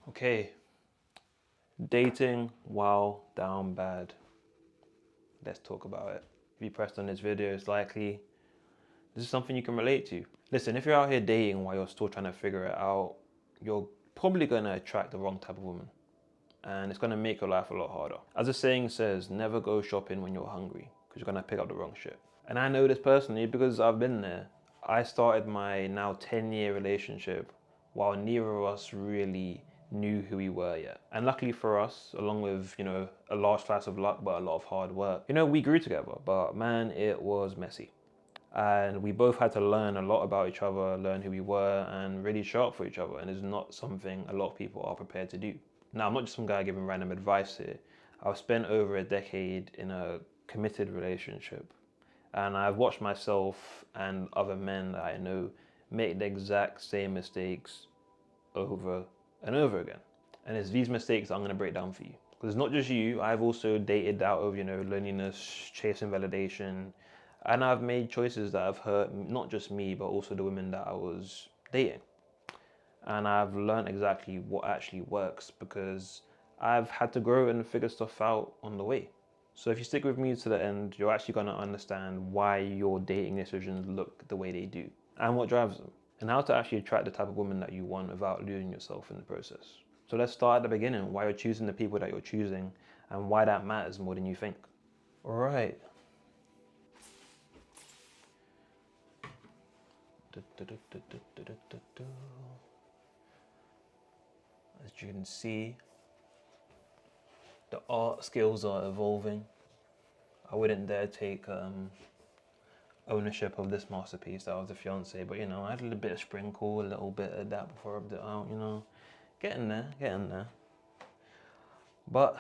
Okay, dating while down bad. Let's talk about it. If you pressed on this video, it's likely this is something you can relate to. Listen, if you're out here dating while you're still trying to figure it out, you're probably going to attract the wrong type of woman. And it's going to make your life a lot harder. As the saying says, never go shopping when you're hungry, because you're going to pick up the wrong shit. And I know this personally because I've been there. I started my now 10-year relationship while neither of us really knew who we were yet. And luckily for us, along with, a large slice of luck, but a lot of hard work, we grew together. But man, it was messy. And we both had to learn a lot about each other, learn who we were, and really show up for each other. And it's not something a lot of people are prepared to do. Now, I'm not just some guy giving random advice here. I've spent over a decade in a committed relationship, and I've watched myself and other men that I know make the exact same mistakes over and over again. And it's these mistakes I'm going to break down for you. Because it's not just you, I've also dated out of, loneliness, chasing validation, and I've made choices that have hurt not just me, but also the women that I was dating. And I've learned exactly what actually works because I've had to grow and figure stuff out on the way. So if you stick with me to the end, you're actually going to understand why your dating decisions look the way they do and what drives them, and how to actually attract the type of woman that you want without losing yourself in the process. So let's start at the beginning, why you're choosing the people that you're choosing and why that matters more than you think. All right. As you can see, the art skills are evolving. I wouldn't dare take ownership of this masterpiece that was the fiance, but I had a little bit of sprinkle, a little bit of that before I rubbed it out, getting there. But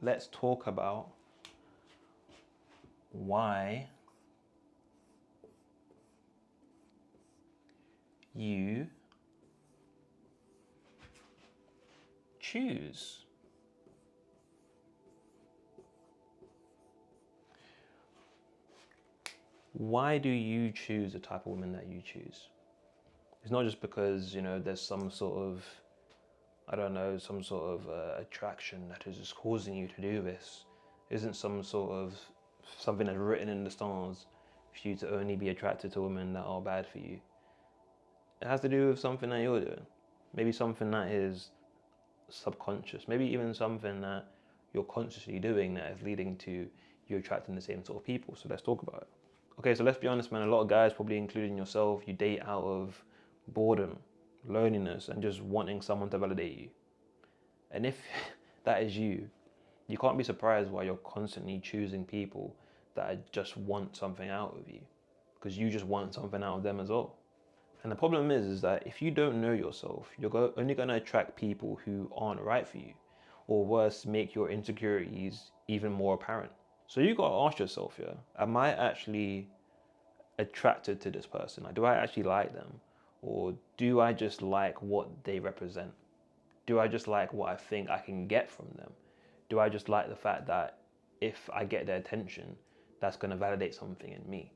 let's talk about why you choose. Why do you choose the type of woman that you choose? It's not just because, there's some sort of, some sort of attraction that is just causing you to do this. Isn't some sort of something that's written in the stars for you to only be attracted to women that are bad for you. It has to do with something that you're doing. Maybe something that is subconscious. Maybe even something that you're consciously doing that is leading to you attracting the same sort of people. So let's talk about it. Okay, so let's be honest, man. A lot of guys, probably including yourself, you date out of boredom, loneliness, and just wanting someone to validate you. And if that is you, you can't be surprised why you're constantly choosing people that just want something out of you, because you just want something out of them as well. And the problem is that if you don't know yourself, you're only going to attract people who aren't right for you, or worse, make your insecurities even more apparent. So you got to ask yourself, am I actually attracted to this person? Like, do I actually like them? Or do I just like what they represent? Do I just like what I think I can get from them? Do I just like the fact that if I get their attention, that's going to validate something in me?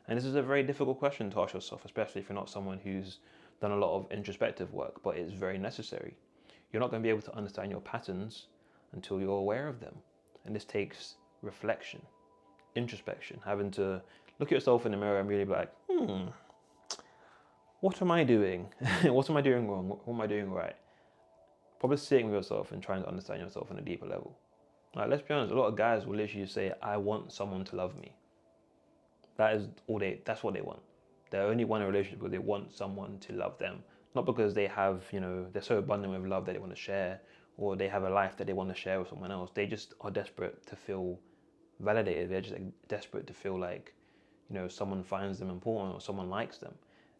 And this is a very difficult question to ask yourself, especially if you're not someone who's done a lot of introspective work, but it's very necessary. You're not going to be able to understand your patterns until you're aware of them. And this takes reflection, introspection, having to look at yourself in the mirror and really be like, what am I doing? What am I doing wrong? What am I doing right? Probably sitting with yourself and trying to understand yourself on a deeper level. Like, let's be honest, a lot of guys will literally say, I want someone to love me. That's what they want. They only want a relationship because they want someone to love them. Not because they have, they're so abundant with love that they want to share, or they have a life that they want to share with someone else. They just are desperate to feel validated. They're just desperate to feel like, someone finds them important or someone likes them.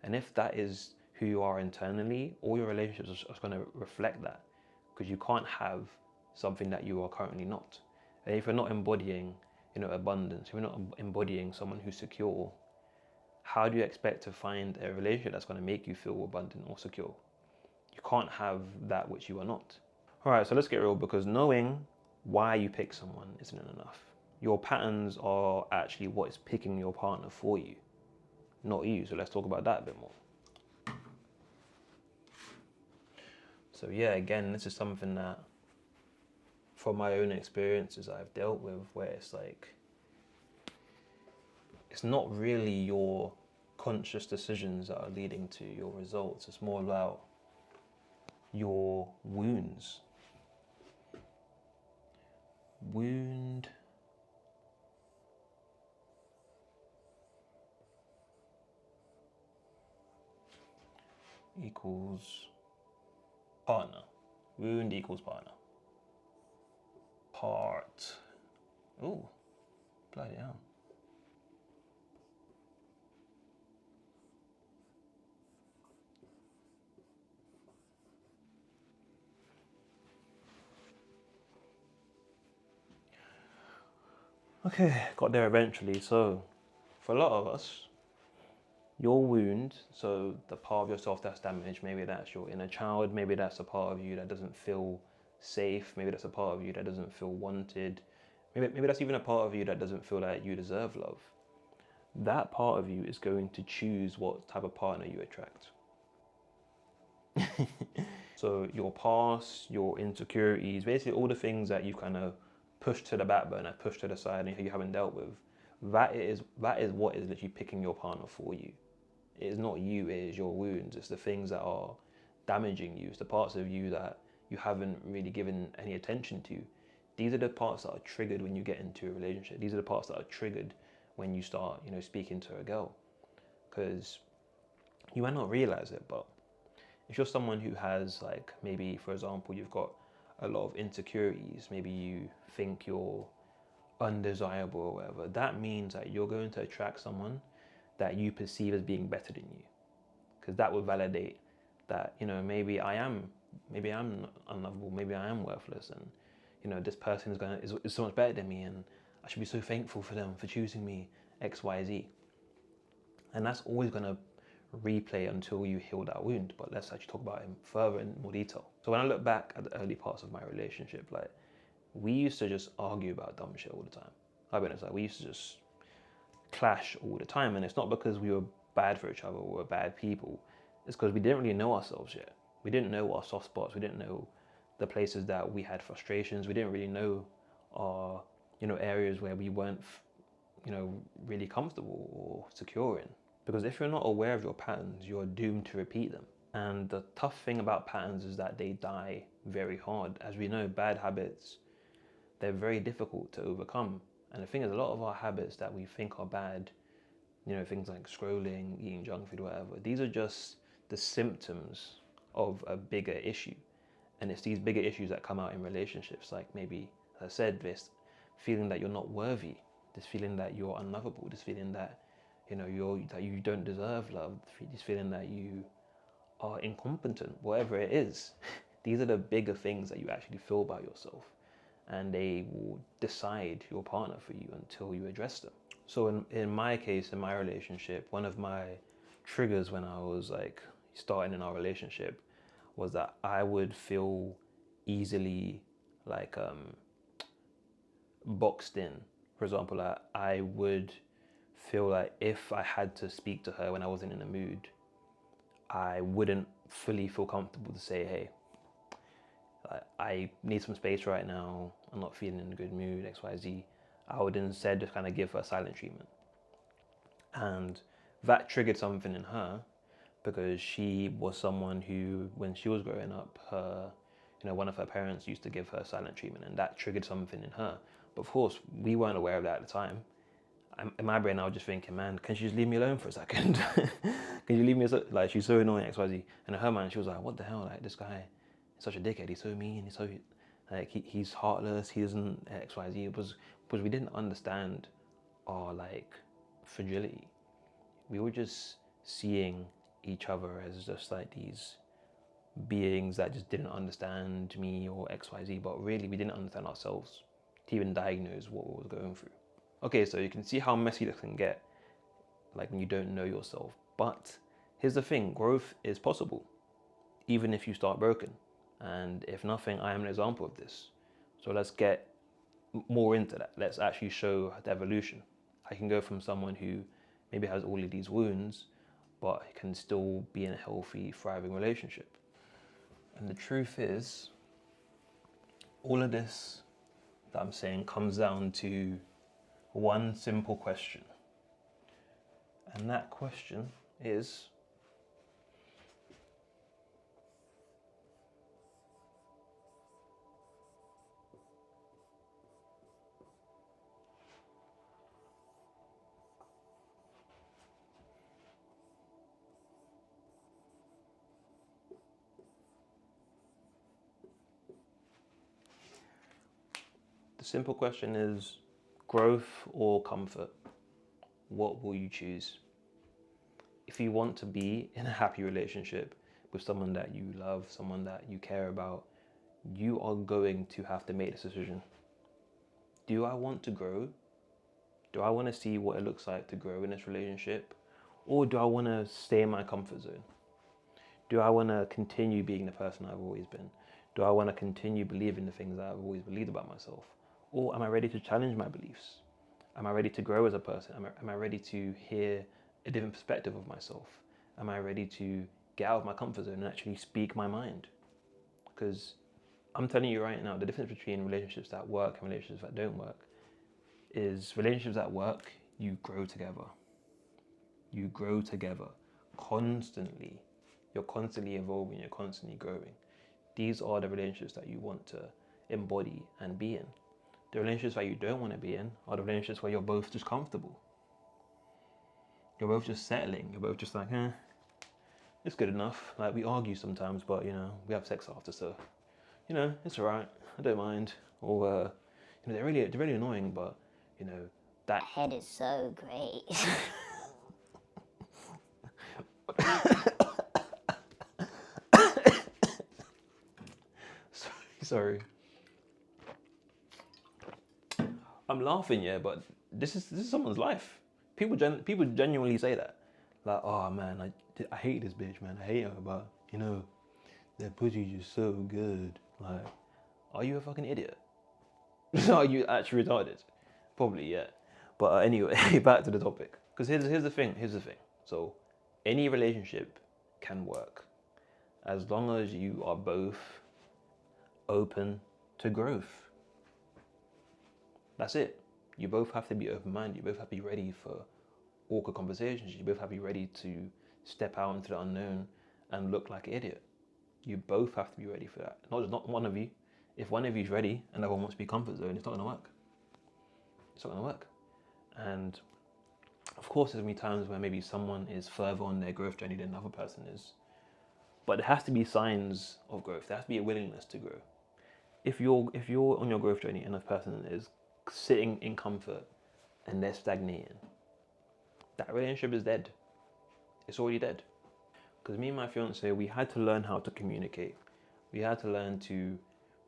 And if that is who you are internally, all your relationships are going to reflect that, because you can't have something that you are currently not. And if you're not embodying, abundance, if you're not embodying someone who's secure, how do you expect to find a relationship that's going to make you feel abundant or secure? You can't have that which you are not. All right, so let's get real, because knowing why you pick someone isn't enough. Your patterns are actually what is picking your partner for you, not you. So let's talk about that a bit more. So yeah, again, this is something that from my own experiences I've dealt with, where it's like, it's not really your conscious decisions that are leading to your results. It's more about your wounds. Wound equals partner. Wound equals partner. Part. Oh, bloody hell. Okay, got there eventually. So, for a lot of us, your wound, so the part of yourself that's damaged, maybe that's your inner child, maybe that's a part of you that doesn't feel safe, maybe that's a part of you that doesn't feel wanted, maybe that's even a part of you that doesn't feel like you deserve love. That part of you is going to choose what type of partner you attract. So your past, your insecurities, basically all the things that you kind of push to the back burner, push to the side, and you haven't dealt with, that is what is literally picking your partner for you. It is not you, it is your wounds. It's the things that are damaging you. It's the parts of you that you haven't really given any attention to. These are the parts that are triggered when you get into a relationship. These are the parts that are triggered when you start, speaking to a girl. Because you might not realize it, but if you're someone who has, like, maybe, for example, you've got a lot of insecurities, maybe you think you're undesirable or whatever, that means that you're going to attract someone that you perceive as being better than you, because that would validate that, maybe I'm unlovable, maybe I am worthless, and this person is so much better than me, and I should be so thankful for them for choosing me, XYZ. And that's always going to replay until you heal that wound. But let's actually talk about him further in more detail. So when I look back at the early parts of my relationship, like, we used to just argue about dumb shit all the time. I'll be honest, like, we used to just clash all the time, and it's not because we were bad for each other or were bad people. It's because we didn't really know ourselves yet. We didn't know our soft spots. We didn't know the places that we had frustrations. We didn't really know our areas where we weren't really comfortable or secure in. Because if you're not aware of your patterns, you're doomed to repeat them. And the tough thing about patterns is that they die very hard. As we know, bad habits, they're very difficult to overcome. And the thing is, a lot of our habits that we think are bad, things like scrolling, eating junk food, whatever, these are just the symptoms of a bigger issue. And it's these bigger issues that come out in relationships, like maybe, as I said, this feeling that you're not worthy, this feeling that you're unlovable, this feeling that that you don't deserve love, this feeling that you are incompetent, whatever it is. These are the bigger things that you actually feel about yourself, and they will decide your partner for you until you address them. So in my case, in my relationship, one of my triggers when I was like starting in our relationship was that I would feel easily like boxed in. For example, I would feel like if I had to speak to her when I wasn't in the mood, I wouldn't fully feel comfortable to say, hey, I need some space right now, I'm not feeling in a good mood, XYZ. I would instead just kind of give her silent treatment. And that triggered something in her, because she was someone who, when she was growing up, her, one of her parents used to give her silent treatment, and that triggered something in her. But of course, we weren't aware of that at the time. In my brain, I was just thinking, man, can she just leave me alone for a second? Can you leave me, like, she's so annoying, XYZ. And in her mind, she was like, what the hell, like, this guy is such a dickhead, he's so mean, he's so, like, he's heartless, he doesn't XYZ. It was because we didn't understand our, like, fragility. We were just seeing each other as just like these beings that just didn't understand me or XYZ, but really we didn't understand ourselves to even diagnose what we was going through. Okay, so you can see how messy this can get, like, when you don't know yourself. But here's the thing, growth is possible, even if you start broken. And if nothing, I am an example of this. So let's get more into that. Let's actually show the evolution. I can go from someone who maybe has all of these wounds, but can still be in a healthy, thriving relationship. And the truth is, all of this that I'm saying comes down to one simple question. And that question is, the simple question is growth or comfort? What will you choose? If you want to be in a happy relationship with someone that you love, someone that you care about, you are going to have to make this decision. Do I want to grow? Do I want to see what it looks like to grow in this relationship? Or do I want to stay in my comfort zone? Do I want to continue being the person I've always been? Do I want to continue believing the things that I've always believed about myself? Or am I ready to challenge my beliefs? Am I ready to grow as a person? Am I ready to hear a different perspective of myself? Am I ready to get out of my comfort zone and actually speak my mind? Because I'm telling you right now, the difference between relationships that work and relationships that don't work is relationships that work, you grow together. You grow together constantly. You're constantly evolving, you're constantly growing. These are the relationships that you want to embody and be in. The relationships that you don't want to be in are the relationships where you're both just comfortable. You're both just settling. You're both just like, it's good enough. Like, we argue sometimes, but, we have sex after, so, it's all right. I don't mind. Or, they're really annoying, but, that head is so great. Sorry. I'm laughing, yeah, but this is someone's life. People genuinely say that. Like, oh man, I hate this bitch, man. I hate her, but that pussy's just so good. Like, are you a fucking idiot? Are you actually retarded? Probably, yeah. But anyway, back to the topic. Because here's the thing. So, any relationship can work as long as you are both open to growth. That's it. You both have to be open-minded. You both have to be ready for awkward conversations. You both have to be ready to step out into the unknown and look like an idiot. You both have to be ready for that. Not one of you. If one of you is ready and the other one wants to be comfort zone, it's not going to work. It's not going to work. And of course, there's going to be times where maybe someone is further on their growth journey than another person is. But there has to be signs of growth. There has to be a willingness to grow. If you're on your growth journey and this person is sitting in comfort and they're stagnating, that relationship is dead. It's already dead. Because me and my fiance, we had to learn how to communicate. We had to learn to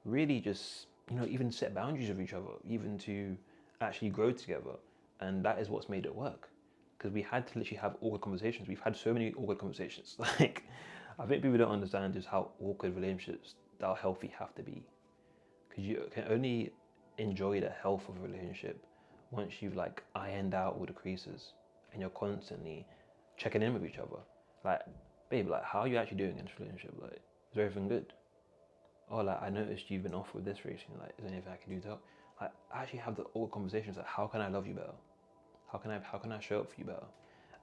really just, even set boundaries with each other, even to actually grow together. And that is what's made it work. Because we had to literally have awkward conversations. We've had so many awkward conversations. Like, I think people don't understand just how awkward relationships that are healthy have to be. Because you can only enjoy the health of a relationship once you've ironed out all the creases and you're constantly checking in with each other. Like, babe, how are you actually doing in this relationship? Like, is everything good? Oh, I noticed you've been off with this recently. Like, is there anything I can do to help? I actually have the awkward conversations. Like, how can I love you better? How can I show up for you better?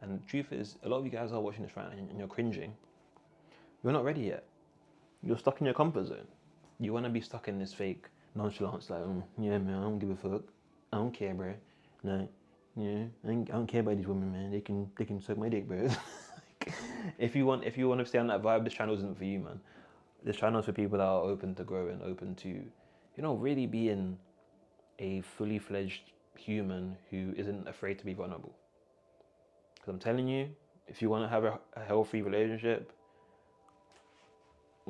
And the truth is, a lot of you guys are watching this right now and you're cringing. You're not ready yet. You're stuck in your comfort zone. You want to be stuck in this fake nonchalance, yeah, man, I don't give a fuck. I don't care, bro. No, yeah, I don't care about these women, man. They can suck my dick, bro. If you want to stay on that vibe, this channel isn't for you, man. This channel is for people that are open to growing, open to, really being a fully fledged human who isn't afraid to be vulnerable. Because I'm telling you, if you want to have a healthy relationship,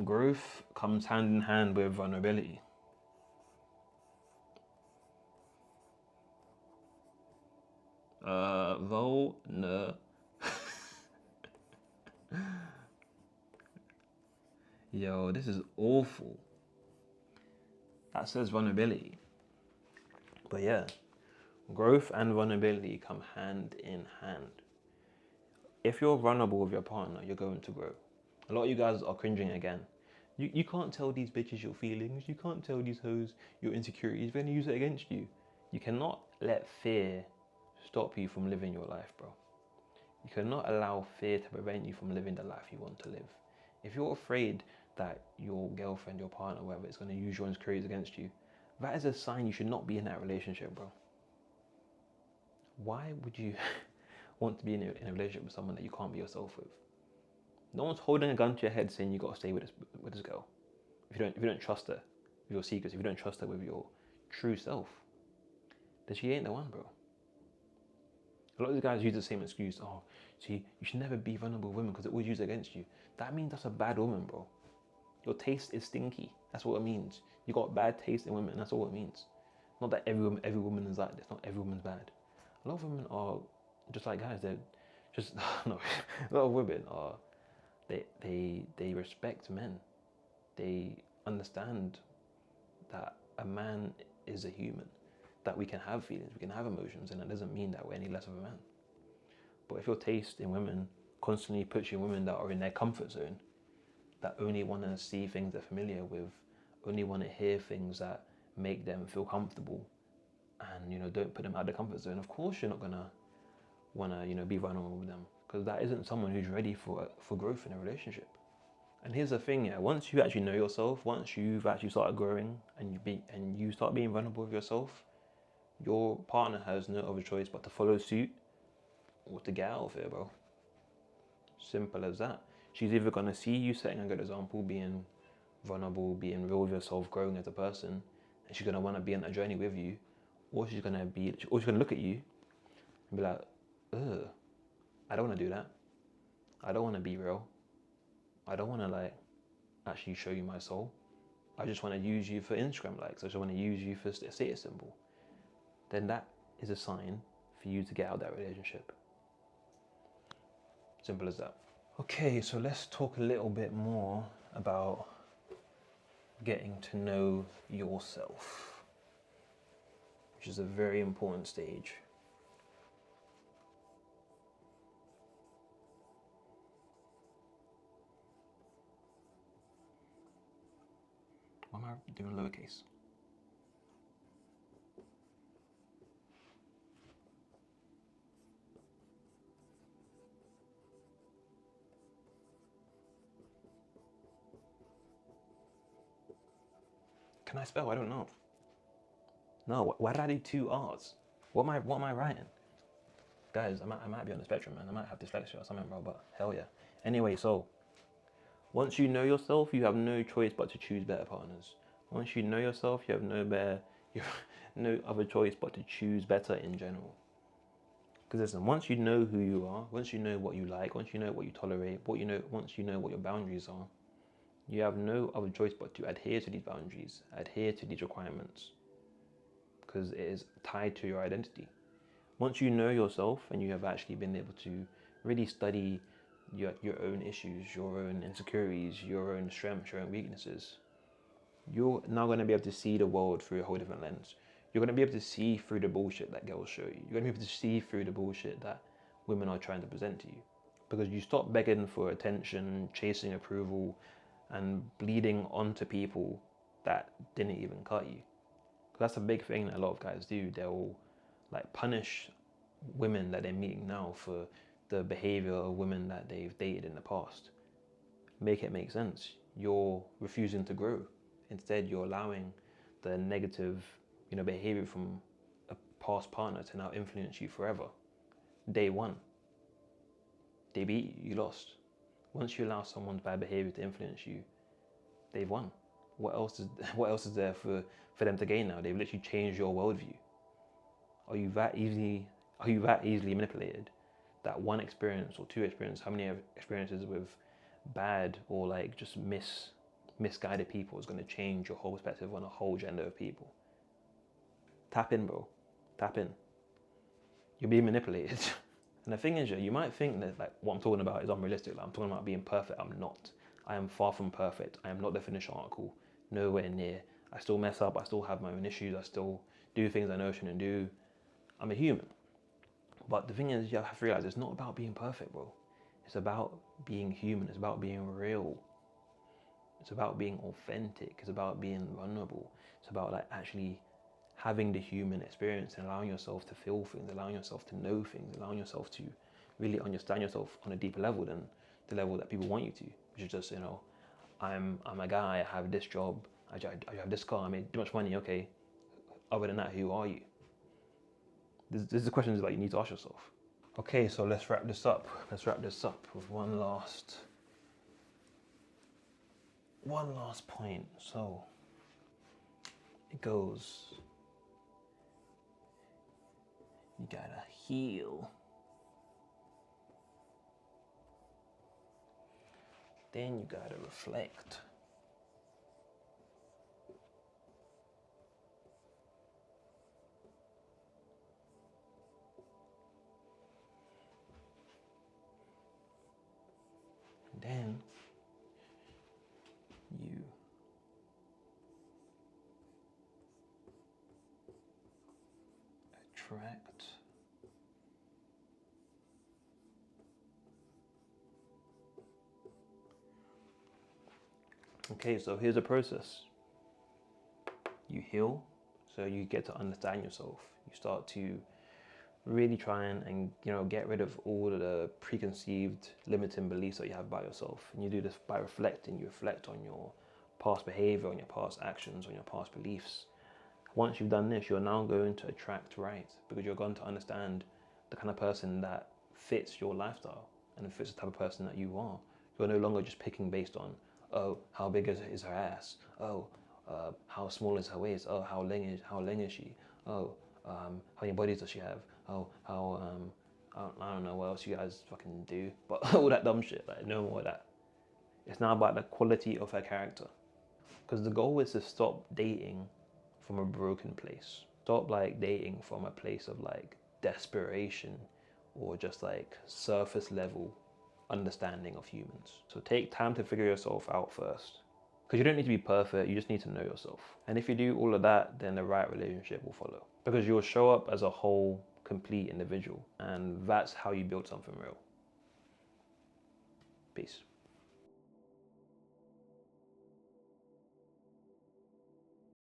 growth comes hand in hand with vulnerability. Yo, this is awful. That says vulnerability. But yeah, growth and vulnerability come hand in hand. If you're vulnerable with your partner, you're going to grow. A lot of you guys are cringing again You can't tell these bitches your feelings. You can't tell these hoes your insecurities. They're gonna use it against you. You cannot let fear stop you from living your life, bro. You cannot allow fear to prevent you from living the life you want to live. If you're afraid that your girlfriend, your partner, whatever, is going to use your insecurities against you, that is a sign you should not be in that relationship, bro. Why would you want to be in a relationship with someone that you can't be yourself with? No one's holding a gun to your head saying you got to stay with this girl. If you don't trust her with your secrets, if you don't trust her with your true self, then she ain't the one, bro. A lot of these guys use the same excuse. Oh, see, you should never be vulnerable with women because they always use it against you. That means that's a bad woman, bro. Your taste is stinky. That's what it means. You got bad taste in women. That's all it means. Not that every woman is like this. Not every woman's bad. A lot of women are just like guys. They're just no. A lot of women are they respect men. They understand that a man is a human, that we can have feelings, we can have emotions, and that doesn't mean that we're any less of a man. But if your taste in women constantly puts you in women that are in their comfort zone, that only want to see things they're familiar with, only want to hear things that make them feel comfortable, and don't put them out of the comfort zone, of course you're not gonna want to be vulnerable with them, because that isn't someone who's ready for growth in a relationship. And here's the thing, yeah, once you actually know yourself, once you've actually started growing and you start being vulnerable with yourself, your partner has no other choice but to follow suit or to get out of here, bro. Simple as that. She's either gonna see you setting a good example, being vulnerable, being real with yourself, growing as a person, and she's gonna want to be on that journey with you, or she's gonna look at you and be like, ugh, I don't want to do that. I don't want to be real. I don't want to actually show you my soul. I just want to use you for Instagram likes. I just want to use you for a status symbol. Then that is a sign for you to get out of that relationship. Simple as that. Okay, so let's talk a little bit more about getting to know yourself, which is a very important stage. Why am I doing lowercase? Can I spell? I don't know. No, why did I do two R's? What am I writing? Guys, I might be on the spectrum, man. I might have dyslexia or something, bro, but hell yeah. Anyway, so once you know yourself, you have no choice but to choose better partners. Once you know yourself, you have you have no other choice but to choose better in general. Because listen, once you know who you are, once you know what you like, once you know what you tolerate, once you know what your boundaries are, you have no other choice but to adhere to these boundaries, adhere to these requirements, because it is tied to your identity. Once you know yourself and you have actually been able to really study your own issues, your own insecurities, your own strengths, your own weaknesses, you're now going to be able to see the world through a whole different lens. You're going to be able to see through the bullshit that girls show you. You're going to be able to see through the bullshit that women are trying to present to you. Because you stop begging for attention, chasing approval, and bleeding onto people that didn't even cut you. That's a big thing that a lot of guys do. They'll punish women that they're meeting now for the behavior of women that they've dated in the past. Make it make sense. You're refusing to grow. Instead, you're allowing the negative, behavior from a past partner to now influence you forever. Day one, they beat you, you lost. Once you allow someone's bad behavior to influence you, they've won. What else is there for them to gain now? They've literally changed your worldview. Are you that easily manipulated that one experience or two experiences, how many experiences with bad or just misguided people is going to change your whole perspective on a whole gender of people? Tap in, bro. Tap in. You're being manipulated. And the thing is, you might think that what I'm talking about is unrealistic. I'm talking about being perfect. I'm not. I am far from perfect. I am not the finished article. Nowhere near. I still mess up. I still have my own issues. I still do things I know I shouldn't do. I'm a human. But the thing is, you have to realize it's not about being perfect, bro. It's about being human. It's about being real. It's about being authentic. It's about being vulnerable. It's about like actually having the human experience and allowing yourself to feel things, allowing yourself to know things, allowing yourself to really understand yourself on a deeper level than the level that people want you to, which is just, you know, I'm a guy, I have this job, I have this car, I made too much money, okay. Other than that, who are you? This is the questions that you need to ask yourself. Okay, so let's wrap this up. Let's wrap this up with one last point. So it goes, you gotta heal. Then you gotta reflect. And then you attract. Okay, so here's the process. You heal, so you get to understand yourself. You start to really try and you know, get rid of all of the preconceived limiting beliefs that you have about yourself. And you do this by reflecting. You reflect on your past behavior, on your past actions, on your past beliefs. Once you've done this, you're now going to attract right, because you're going to understand the kind of person that fits your lifestyle and fits the type of person that you are. You're no longer just picking based on, oh, how big is her ass? Oh, how small is her waist? Oh, how lean is she? Oh, how many bodies does she have? Oh, how I don't know what else you guys fucking do, but all that dumb shit. Like, no more of that. It's now about the quality of her character, because the goal is to stop dating from a broken place. Stop like dating from a place of like desperation or just like surface level understanding of humans. So take time to figure yourself out first. Because you don't need to be perfect, you just need to know yourself. And if you do all of that, then the right relationship will follow. Because you'll show up as a whole, complete individual. And that's how you build something real. Peace.